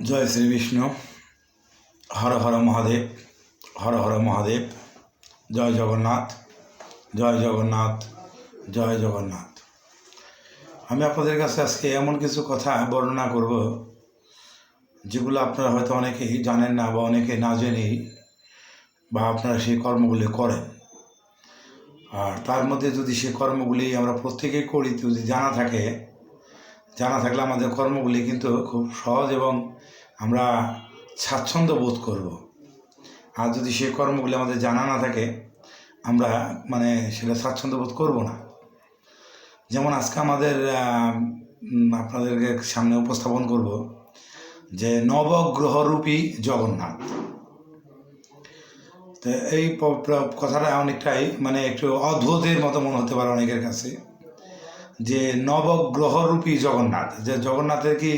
জয় শ্রীবিষ্ণু। হর হর মহাদেব, হর হর মহাদেব। জয় জগন্নাথ, জয় জগন্নাথ, জয় জগন্নাথ। আমি আপনাদের কাছে আজকে এমন কিছু কথা বর্ণনা করব যেগুলো আপনারা হয়তো অনেকেই জানেন না বা অনেকে না জেনেই বা আপনারা সেই কর্মগুলি করেন। আর তার মধ্যে যদি সেই কর্মগুলি আমরা প্রত্যেকেই করি, যদি জানা থাকলে আমাদের কর্মগুলি কিন্তু খুব সহজ এবং আমরা স্বাচ্ছন্দ্য বোধ করব। আর যদি সেই কর্মগুলি আমাদের জানা না থাকে, আমরা সেটা স্বাচ্ছন্দ্য বোধ করব না। যেমন আজকে আমাদের আপনাদেরকে সামনে উপস্থাপন করব যে নবগ্রহরূপী জগন্নাথ। তো এই কথাটা অনেকটাই একটু অদ্ভুতের মতো মনে হতে পারে অনেকের কাছে, যে নবগ্রহরূপী জগন্নাথ, যে জগন্নাথের কি